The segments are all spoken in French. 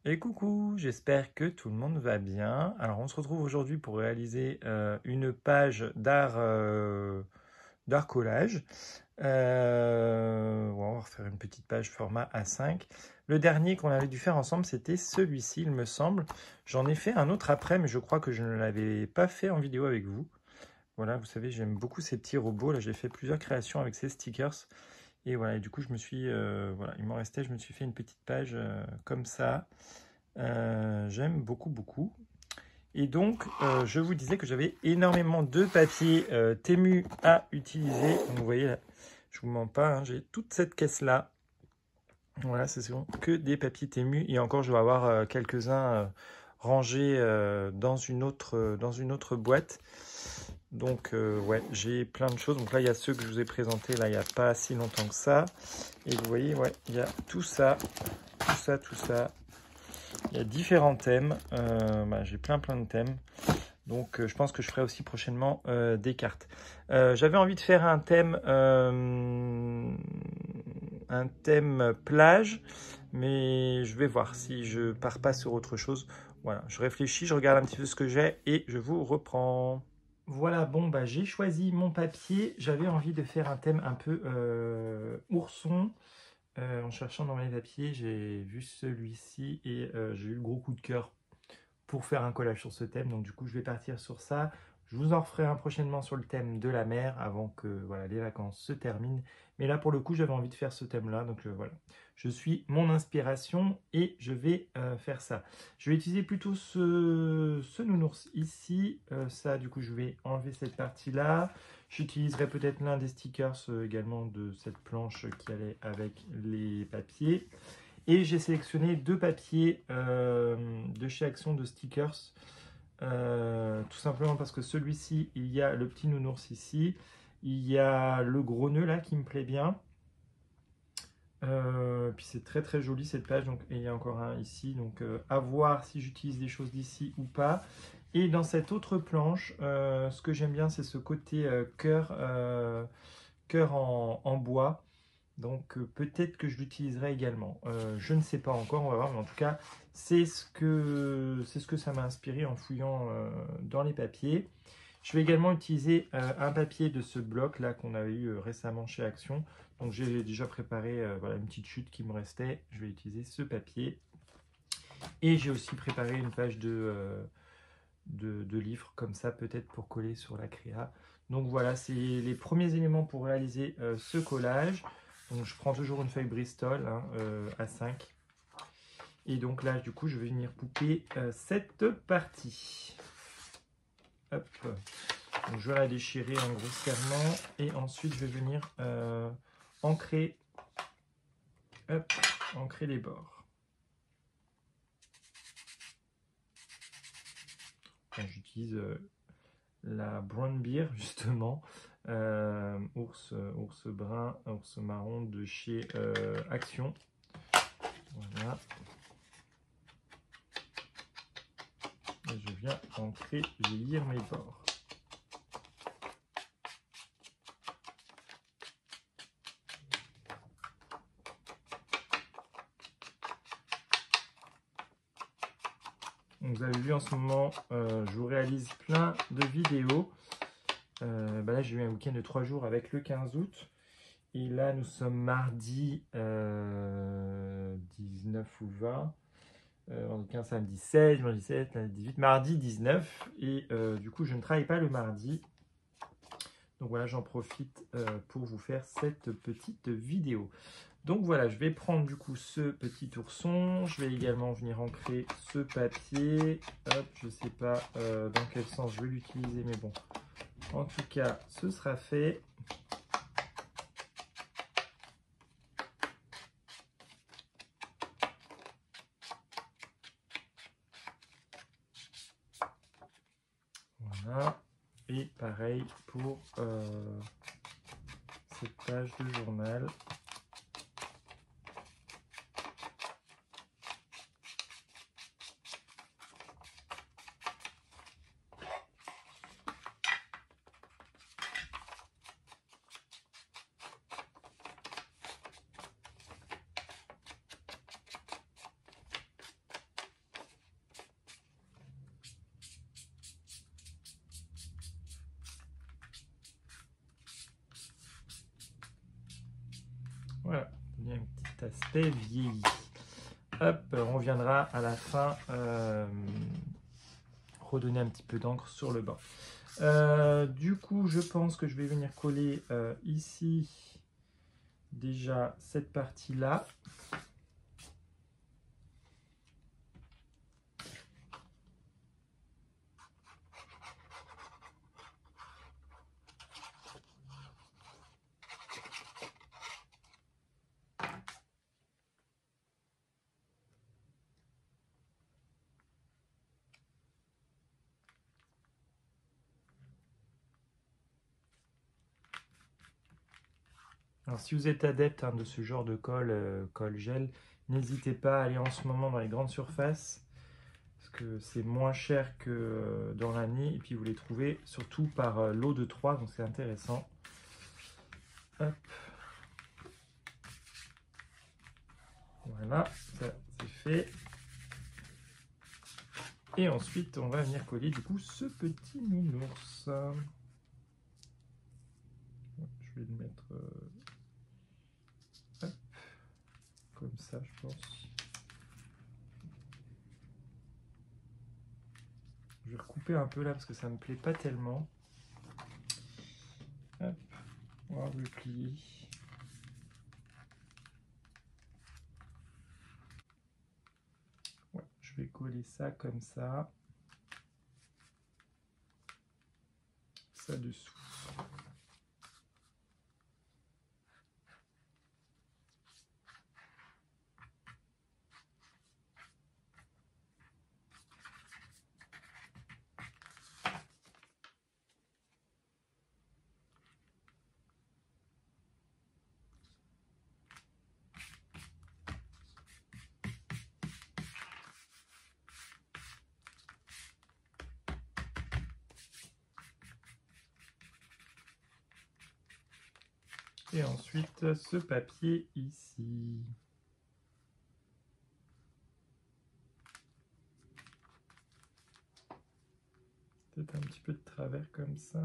Et coucou, j'espère que tout le monde va bien. Alors on se retrouve aujourd'hui pour réaliser une page d'art collage. Ouais, on va refaire une petite page format A5. Le dernier qu'on avait dû faire ensemble, c'était celui-ci, il me semble. J'en ai fait un autre après, mais je crois que je ne l'avais pas fait en vidéo avec vous. Voilà, vous savez, j'aime beaucoup ces petits robots. Là, j'ai fait plusieurs créations avec ces stickers. Et voilà, et du coup, voilà, il m'en restait, je me suis fait une petite page comme ça. J'aime beaucoup, beaucoup. Et donc, je vous disais que j'avais énormément de papier Temu à utiliser. Donc, vous voyez, là, je vous mens pas, hein, j'ai toute cette caisse-là. Voilà, ce sont que des papiers Temu. Et encore, je vais avoir quelques-uns rangés dans une autre boîte. Donc, ouais, j'ai plein de choses. Donc là, il y a ceux que je vous ai présentés, là, il n'y a pas si longtemps que ça. Et vous voyez, ouais, il y a tout ça, tout ça, tout ça. Il y a différents thèmes. J'ai plein de thèmes. Donc je pense que je ferai aussi prochainement des cartes. J'avais envie de faire un thème plage, mais je vais voir si je pars pas sur autre chose. Voilà, je réfléchis, je regarde un petit peu ce que j'ai et je vous reprends. Voilà, bon, j'ai choisi mon papier. J'avais envie de faire un thème un peu ourson. En cherchant dans mes papiers, j'ai vu celui-ci et j'ai eu le gros coup de cœur pour faire un collage sur ce thème. Donc du coup, je vais partir sur ça. Je vous en referai un prochainement sur le thème de la mer avant que voilà, les vacances se terminent. Mais là, pour le coup, j'avais envie de faire ce thème-là. Donc voilà, je suis mon inspiration et je vais faire ça. Je vais utiliser plutôt ce nounours ici. Ça, du coup, je vais enlever cette partie-là. J'utiliserai peut-être l'un des stickers également de cette planche qui allait avec les papiers. Et j'ai sélectionné deux papiers de chez Action de stickers. Tout simplement parce que celui-ci, il y a le petit nounours ici. Il y a le gros nœud là qui me plaît bien. Puis c'est très joli cette page. Donc, et il y a encore un ici. Donc à voir si j'utilise des choses d'ici ou pas. Et dans cette autre planche, ce que j'aime bien, c'est ce côté cœur en bois. Donc peut-être que je l'utiliserai également. Je ne sais pas encore, on va voir, mais en tout cas, c'est ce que ça m'a inspiré en fouillant dans les papiers. Je vais également utiliser un papier de ce bloc là qu'on avait eu récemment chez Action. Donc j'ai déjà préparé voilà, une petite chute qui me restait. Je vais utiliser ce papier. Et j'ai aussi préparé une page de livre comme ça, peut-être pour coller sur la créa. Donc voilà, c'est les premiers éléments pour réaliser ce collage. Donc je prends toujours une feuille Bristol hein, A5. Et donc là, du coup, je vais venir couper cette partie. Hop. Donc je vais la déchirer en grossièrement. Et ensuite, je vais venir ancrer, ancrer les bords. J'utilise la Brown Beer, justement. Ours brun, ours marron de chez Action. Voilà. Et je viens ancrer, je vais lire mes bords. Donc, vous avez vu en ce moment, je vous réalise plein de vidéos. Là, j'ai eu un week-end de 3 jours avec le 15 août. Et là, nous sommes mardi 19 ou 20. Vendredi 15, samedi 16, vendredi 17, lundi 18, mardi 19. Et du coup, je ne travaille pas le mardi. Donc voilà, j'en profite pour vous faire cette petite vidéo. Donc voilà, je vais prendre du coup ce petit ourson. Je vais également venir ancrer ce papier. Hop, je ne sais pas dans quel sens je vais l'utiliser, mais bon. En tout cas, ce sera fait. Voilà. Et pareil pour cette page de journal. donner un petit aspect vieilli. Hop, on reviendra à la fin redonner un petit peu d'encre sur le bas. Du coup, je pense que je vais venir coller ici déjà cette partie-là. Alors, si vous êtes adepte de ce genre de colle, colle gel, n'hésitez pas à aller en ce moment dans les grandes surfaces, parce que c'est moins cher que dans l'année, et puis vous les trouvez surtout par lot de 3, donc c'est intéressant. Hop. Voilà, ça c'est fait. Et ensuite, on va venir coller du coup ce petit nounours. Je vais le mettre hop, comme ça, je pense. Je vais recouper un peu là parce que ça me plaît pas tellement. Hop, on va le plier. Ouais, je vais coller ça comme ça. Ça dessous. Et ensuite, ce papier ici. Peut-être un petit peu de travers comme ça.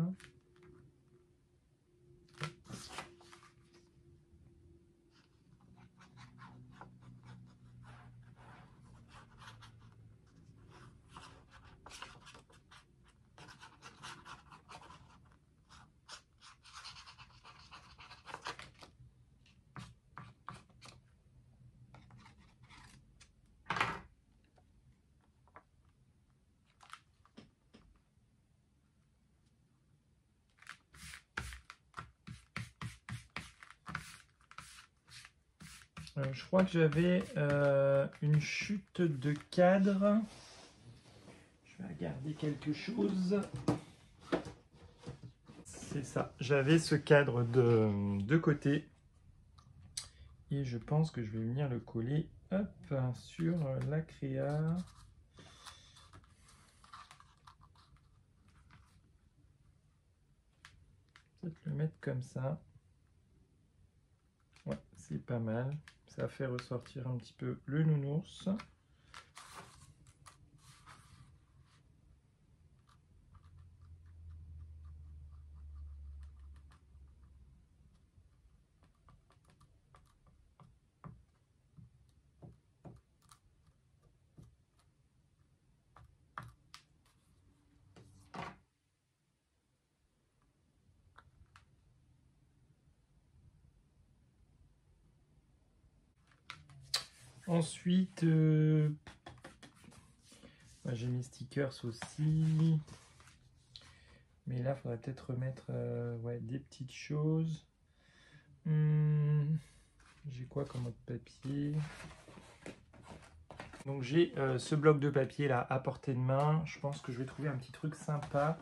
Je crois que j'avais une chute de cadre. Je vais regarder quelque chose. C'est ça. J'avais ce cadre de côté. Et je pense que je vais venir le coller hop, sur la créa. Peut-être le mettre comme ça. Ouais, c'est pas mal. Ça fait ressortir un petit peu le nounours. Ensuite, j'ai mes stickers aussi. Mais là, il faudrait peut-être remettre ouais, des petites choses. J'ai quoi comme autre papier? Donc j'ai ce bloc de papier là à portée de main. Je pense que je vais trouver un petit truc sympa.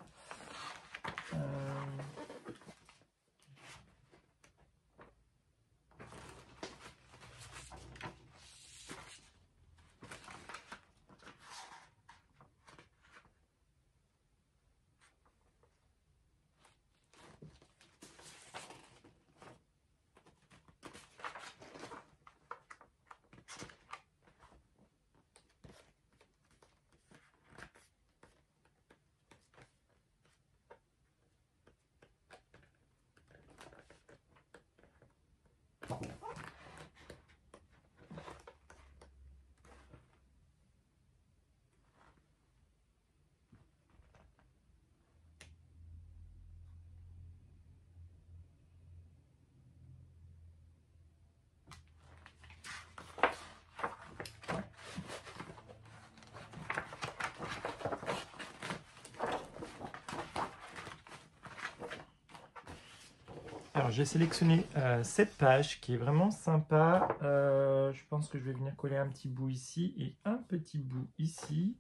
Alors j'ai sélectionné cette page qui est vraiment sympa. Je pense que je vais venir coller un petit bout ici et un petit bout ici.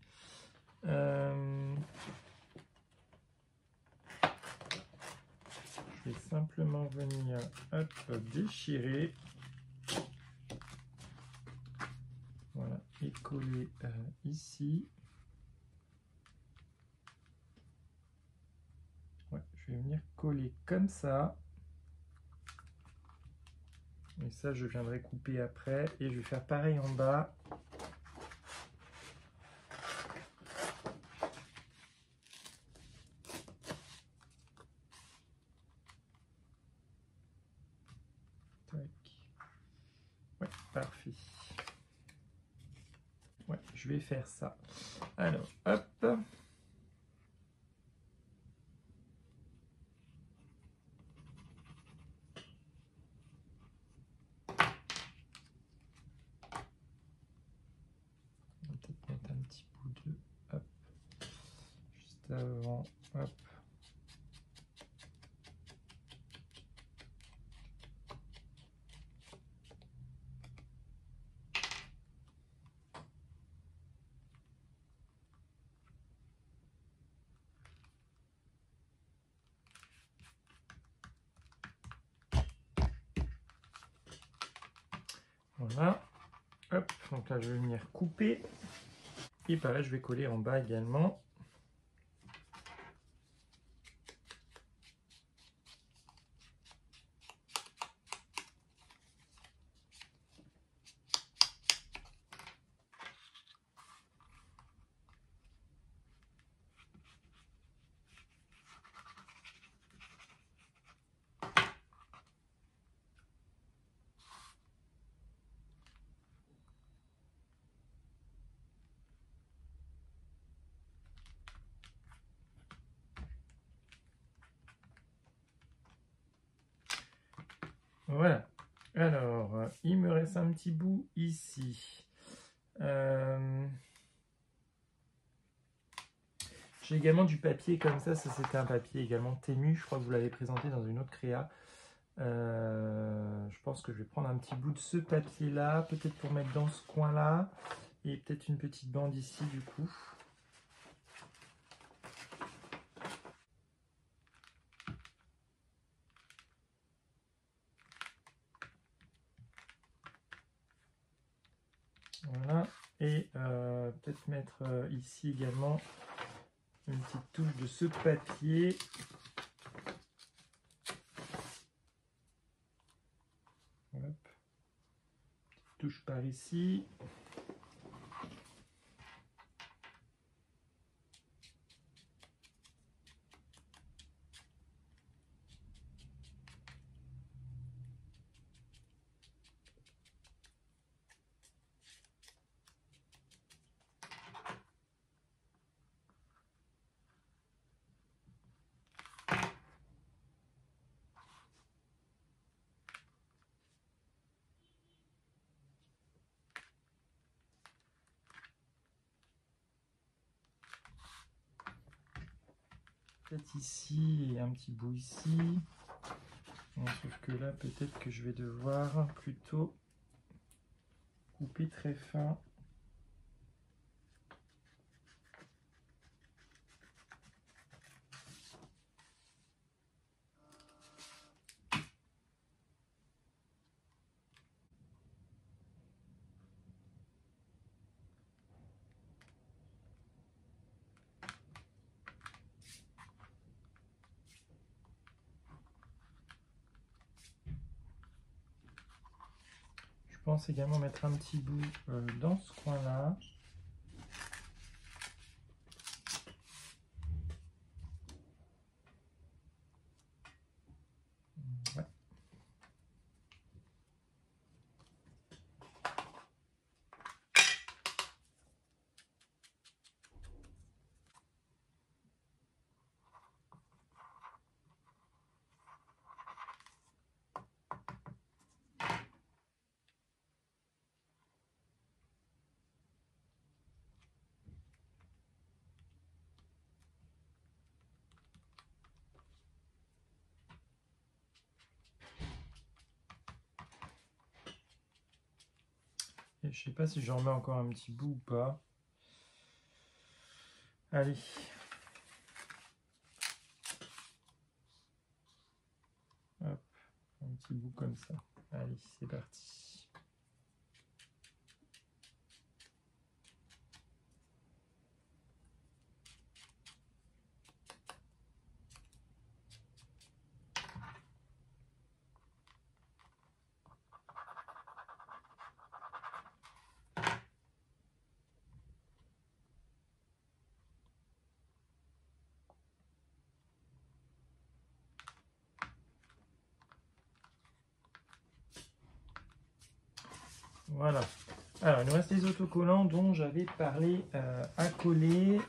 Je vais simplement venir hop, déchirer. Voilà, et coller ici. Ouais, je vais venir coller comme ça. Et ça, je viendrai couper après. Et je vais faire pareil en bas. Tac. Ouais, parfait. Ouais, je vais faire ça. Alors, hop. On va peut-être mettre un petit bout de... Hop. Juste avant. Hop. Voilà. Hop. Donc là, je vais venir couper. Et pareil, je vais coller en bas également. Voilà. Alors, il me reste un petit bout ici. J'ai également du papier comme ça c'était un papier également Temu, je crois que vous l'avez présenté dans une autre créa. Je pense que je vais prendre un petit bout de ce papier là, peut-être pour mettre dans ce coin là, et peut-être une petite bande ici du coup. Voilà, et peut-être mettre ici également une petite touche de ce papier. Hop. Touche par ici. Peut-être ici et un petit bout ici. Bon, sauf que là, peut-être que je vais devoir plutôt couper très fin. Je pense également mettre un petit bout dans ce coin-là. Ouais. Et je sais pas si j'en mets encore un petit bout ou pas. Allez. Hop, un petit bout comme ça. Allez, c'est parti. Voilà. Alors, il nous reste les autocollants dont j'avais parlé à coller.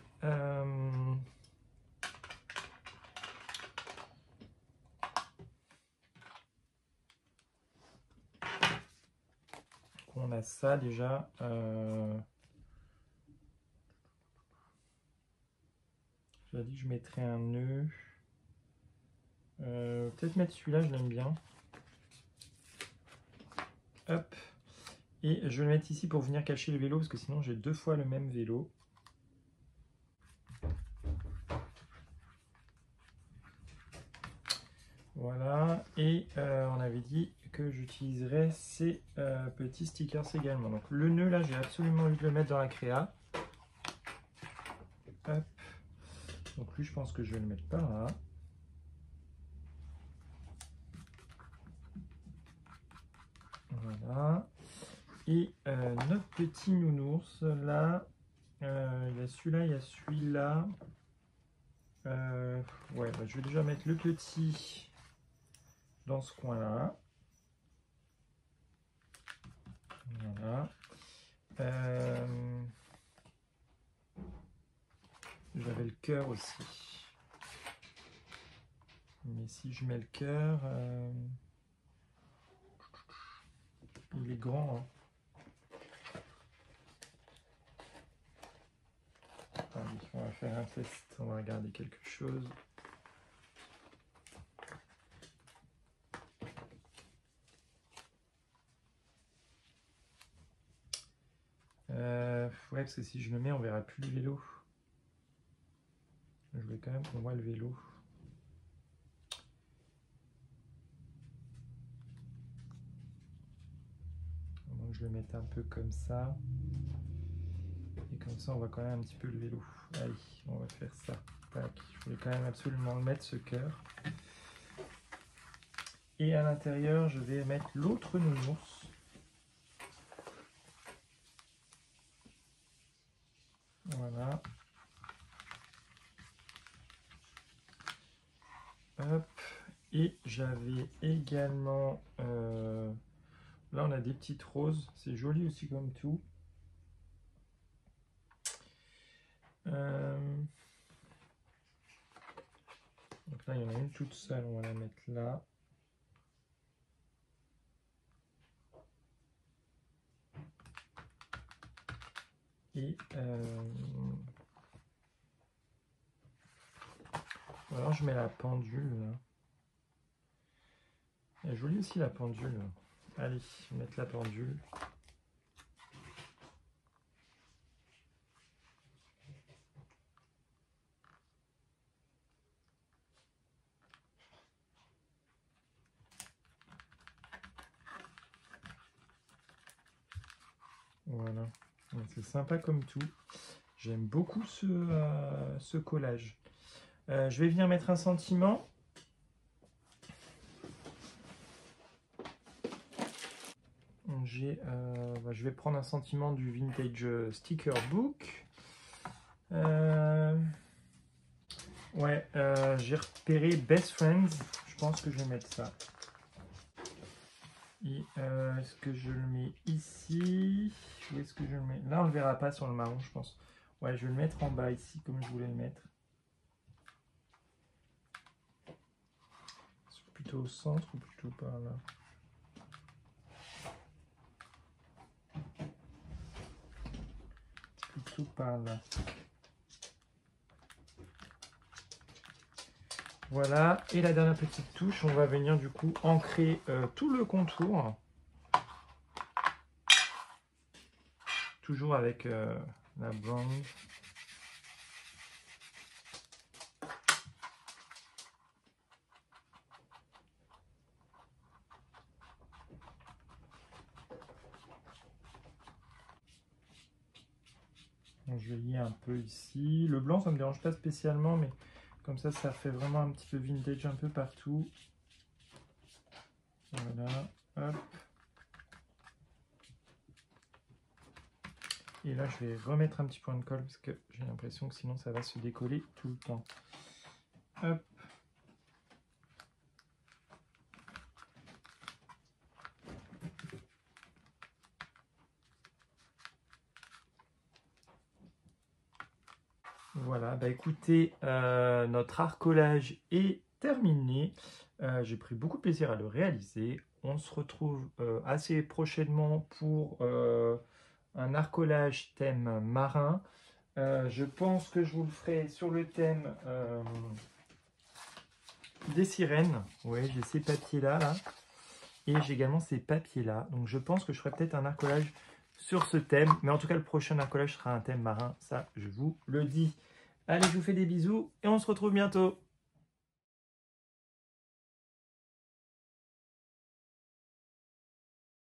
On a ça déjà. J'ai dit que je mettrais un nœud. Peut-être mettre celui-là, je l'aime bien. Hop. Et je vais le mettre ici pour venir cacher le vélo, parce que sinon j'ai 2 fois le même vélo. Voilà. Et on avait dit que j'utiliserais ces petits stickers également. Donc le nœud, là, j'ai absolument envie de le mettre dans la créa. Hop. Donc lui, je pense que je vais le mettre par là. Voilà. Et notre petit nounours, là, il y a celui-là, il y a celui-là. Ouais, bah, je vais déjà mettre le petit dans ce coin-là. Voilà. J'avais le cœur aussi. Mais si je mets le cœur, il est grand. Hein. Allez, on va faire un test, on va regarder quelque chose. Ouais, parce que si je le mets, on verra plus le vélo. Je voulais quand même qu'on voit le vélo. Donc je le mette un peu comme ça. Et comme ça, on voit quand même un petit peu le vélo. Allez, on va faire ça. Tac. Je voulais quand même absolument le mettre, ce cœur. Et à l'intérieur, je vais mettre l'autre nounours. Voilà. Hop. Et j'avais également... là, on a des petites roses. C'est joli aussi comme tout. Donc là, il y en a une toute seule. On va la mettre là. Et... alors, je mets la pendule. Là. Elle est jolie aussi la pendule. Allez, mettre la pendule. Voilà, c'est sympa comme tout. J'aime beaucoup ce collage. Je vais venir mettre un sentiment. Je vais prendre un sentiment du Vintage Sticker Book. Ouais, j'ai repéré Best Friends. Je pense que je vais mettre ça. Et est-ce que je le mets ici? Où est-ce que je le mets? Là, on ne le verra pas sur le marron, je pense. Ouais, je vais le mettre en bas ici, comme je voulais le mettre. Plutôt au centre ou plutôt par là? Plutôt par là. Voilà, et la dernière petite touche, on va venir du coup ancrer tout le contour. toujours avec la bronze. Donc, je vais lier un peu ici. Le blanc, ça ne me dérange pas spécialement, mais comme ça fait vraiment un petit peu vintage un peu partout. Voilà, hop. Et là, je vais remettre un petit point de colle parce que j'ai l'impression que sinon ça va se décoller tout le temps. Hop. Voilà, bah écoutez, notre arcolage est terminé. J'ai pris beaucoup de plaisir à le réaliser. On se retrouve assez prochainement pour un arcolage thème marin. Je pense que je vous le ferai sur le thème des sirènes. Oui, j'ai ces papiers-là, là. Et j'ai également ces papiers-là. Donc je pense que je ferai peut-être un arcolage sur ce thème. Mais en tout cas, le prochain arcolage sera un thème marin. Ça, je vous le dis. Allez, je vous fais des bisous et on se retrouve bientôt.